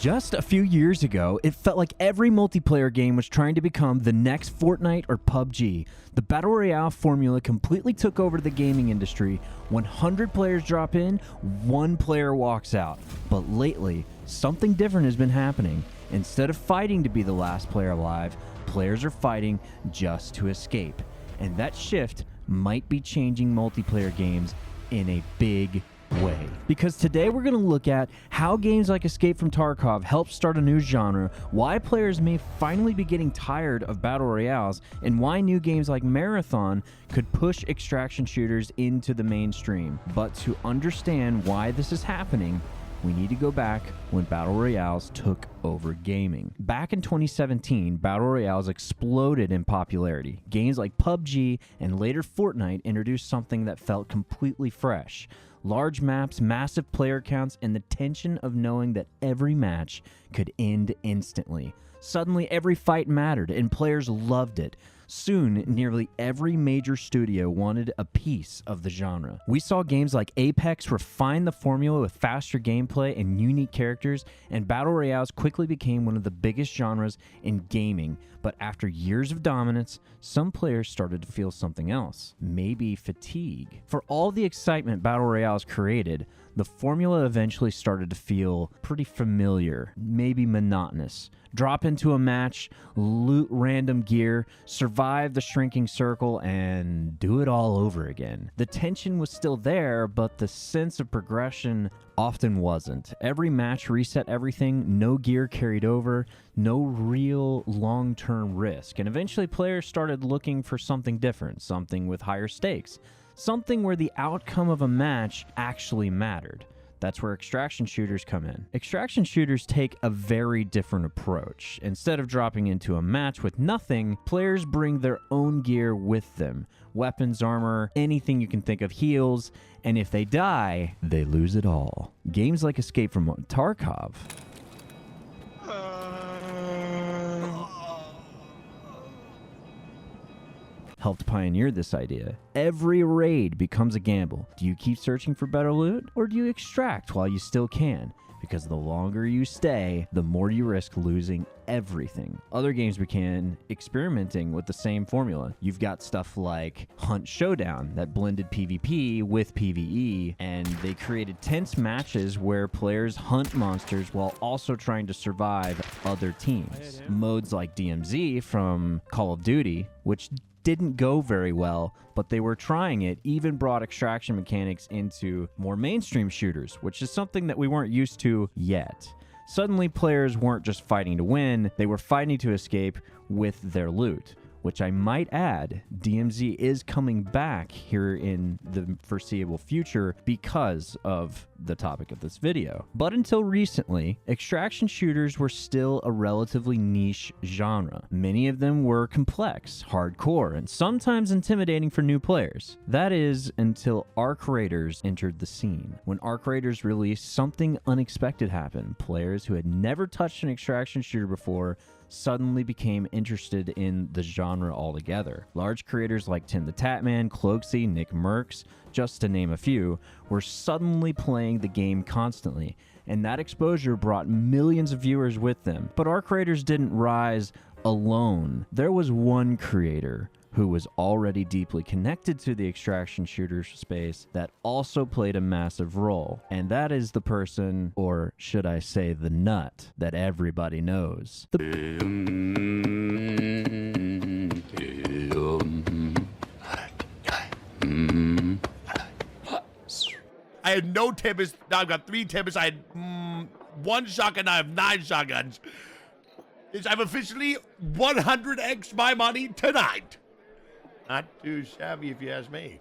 Just a few years ago, it felt like every multiplayer game was trying to become the next Fortnite or PUBG. The Battle Royale formula completely took over the gaming industry. 100 players drop in, 1 player walks out. But lately, something different has been happening. Instead of fighting to be the last player alive, players are fighting just to escape. And that shift might be changing multiplayer games in a big way. Because today we're going to look at how games like Escape from Tarkov help start a new genre, why players may finally be getting tired of battle royales, and why new games like Marathon could push extraction shooters into the mainstream. But to understand why this is happening, we need to go back when battle royales took over gaming. Back in 2017, battle royales exploded in popularity. Games like PUBG and later Fortnite introduced something that felt completely fresh. Large maps, massive player counts, and the tension of knowing that every match could end instantly. Suddenly, every fight mattered, and players loved it. Soon, nearly every major studio wanted a piece of the genre. We saw games like Apex refine the formula with faster gameplay and unique characters, and battle royales quickly became one of the biggest genres in gaming. But after years of dominance, some players started to feel something else, maybe fatigue. For all the excitement battle royales created, the formula eventually started to feel pretty familiar, maybe monotonous. Drop into a match, loot random gear, survive the shrinking circle, and do it all over again. The tension was still there, but the sense of progression often wasn't. Every match reset everything, no gear carried over, no real long-term risk. And eventually players started looking for something different, something with higher stakes, something where the outcome of a match actually mattered. That's where extraction shooters come in. Extraction shooters take a very different approach. Instead of dropping into a match with nothing, players bring their own gear with them. Weapons, armor, anything you can think of, heals, and if they die, they lose it all. Games like Escape from Tarkov helped pioneer this idea. Every raid becomes a gamble. Do you keep searching for better loot, or do you extract while you still can? Because the longer you stay, the more you risk losing everything. Other games began experimenting with the same formula. You've got stuff like Hunt Showdown that blended PvP with PvE, and they created tense matches where players hunt monsters while also trying to survive other teams. Modes like DMZ from Call of Duty, which didn't go very well, but they were trying it, even brought extraction mechanics into more mainstream shooters, which is something that we weren't used to yet. Suddenly, players weren't just fighting to win, they were fighting to escape with their loot, which I might add, DMZ is coming back here in the foreseeable future because of the topic of this video. But until recently, extraction shooters were still a relatively niche genre. Many of them were complex, hardcore, and sometimes intimidating for new players. That is, until Arc Raiders entered the scene. When Arc Raiders released, something unexpected happened. Players who had never touched an extraction shooter before suddenly became interested in the genre altogether. Large creators like Tim the Tatman, Cloaksy, Nick Merckx, just to name a few, were suddenly playing the game constantly, and that exposure brought millions of viewers with them. But Arc Raiders didn't rise alone. There was one creator who was already deeply connected to the extraction shooter space that also played a massive role. And that is the person, or should I say the nut, that everybody knows. I had no Timbers, now I've got 3 Timbers, I had 1 shotgun, now I have 9 shotguns. I've officially 100x my money tonight. Not too shabby if you ask me.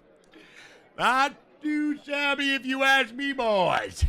Not too shabby if you ask me, boys.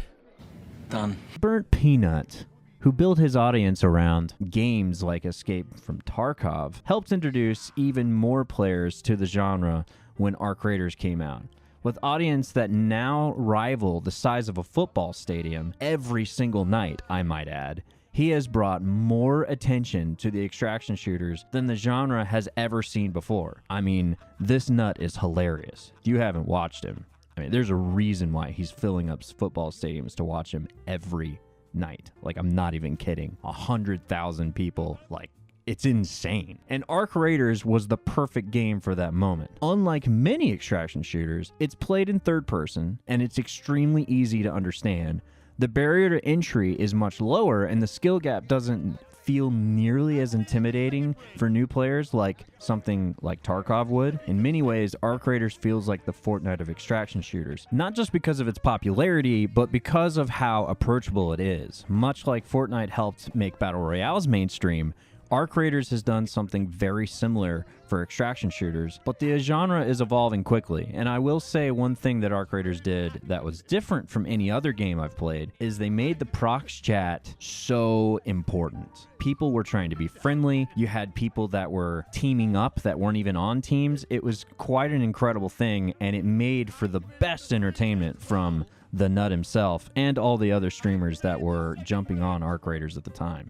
Done. Burnt Peanut, who built his audience around games like Escape from Tarkov, helped introduce even more players to the genre when Arc Raiders came out. With audience that now rival the size of a football stadium every single night, I might add, he has brought more attention to the extraction shooters than the genre has ever seen before. I mean, this nut is hilarious. If you haven't watched him, I mean, there's a reason why he's filling up football stadiums to watch him every night. Like, I'm not even kidding. 100,000 people, like, it's insane. And Arc Raiders was the perfect game for that moment. Unlike many extraction shooters, it's played in third person, and it's extremely easy to understand. The barrier to entry is much lower, and the skill gap doesn't feel nearly as intimidating for new players like something like Tarkov would. In many ways, Arc Raiders feels like the Fortnite of extraction shooters, not just because of its popularity, but because of how approachable it is. Much like Fortnite helped make Battle Royales mainstream, Arc Raiders has done something very similar for extraction shooters, but the genre is evolving quickly. And I will say one thing that Arc Raiders did that was different from any other game I've played is they made the prox chat so important. People were trying to be friendly. You had people that were teaming up that weren't even on teams. It was quite an incredible thing, and it made for the best entertainment from the nut himself and all the other streamers that were jumping on Arc Raiders at the time.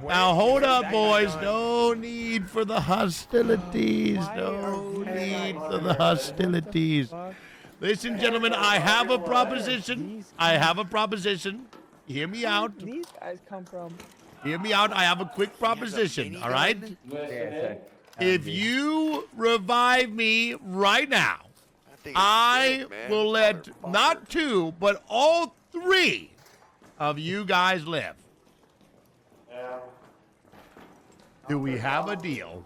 Now hold up, boys. No need for the hostilities. No need for the hostilities. Listen, gentlemen, I have a proposition. I have a proposition. Hear me out. These guys come from. Hear me out. I have a quick proposition, all right? If you revive me right now, I will let not two, but all three of you guys live. Do we have a deal?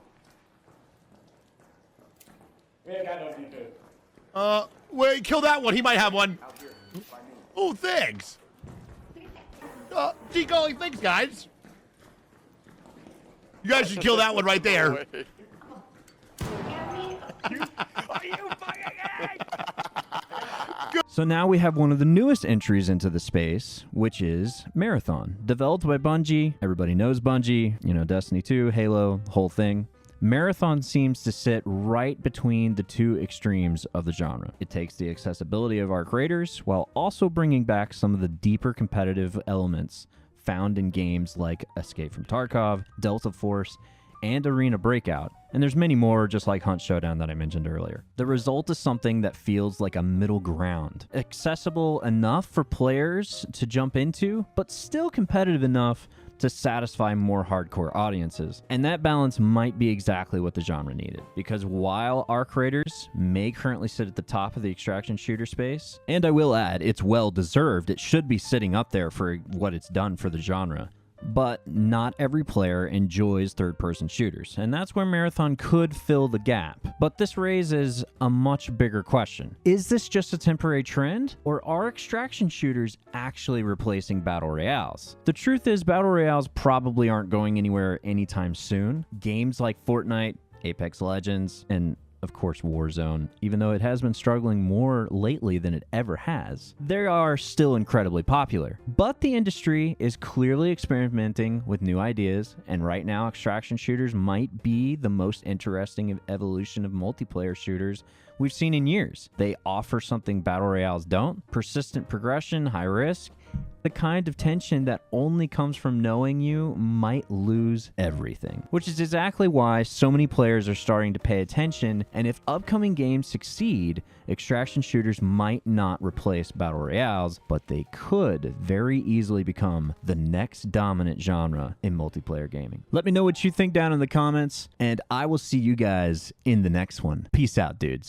Wait, kill that one. He might have one. Oh, thanks. Gee golly, thanks, guys. You guys should kill that one right there. So now we have one of the newest entries into the space, which is Marathon. Developed by Bungie. Everybody knows Bungie. You know, Destiny 2, Halo, whole thing. Marathon seems to sit right between the two extremes of the genre. It takes the accessibility of Arc Raiders while also bringing back some of the deeper competitive elements found in games like Escape from Tarkov, Delta Force, and Arena Breakout. And there's many more, just like Hunt Showdown that I mentioned earlier. The result is something that feels like a middle ground. Accessible enough for players to jump into, but still competitive enough to satisfy more hardcore audiences. And that balance might be exactly what the genre needed. Because while Arc Raiders may currently sit at the top of the extraction shooter space, and I will add, it's well deserved, it should be sitting up there for what it's done for the genre, but not every player enjoys third-person shooters, and that's where Marathon could fill the gap. But this raises a much bigger question. Is this just a temporary trend, or are extraction shooters actually replacing Battle Royales? The truth is, Battle Royales probably aren't going anywhere anytime soon. Games like Fortnite, Apex Legends, and of course Warzone, even though it has been struggling more lately than it ever has, they are still incredibly popular. But the industry is clearly experimenting with new ideas, and right now extraction shooters might be the most interesting evolution of multiplayer shooters we've seen in years. They offer something Battle Royales don't: persistent progression, high risk, the kind of tension that only comes from knowing you might lose everything. Which is exactly why so many players are starting to pay attention, and if upcoming games succeed, extraction shooters might not replace Battle Royales, but they could very easily become the next dominant genre in multiplayer gaming. Let me know what you think down in the comments, and I will see you guys in the next one. Peace out, dudes.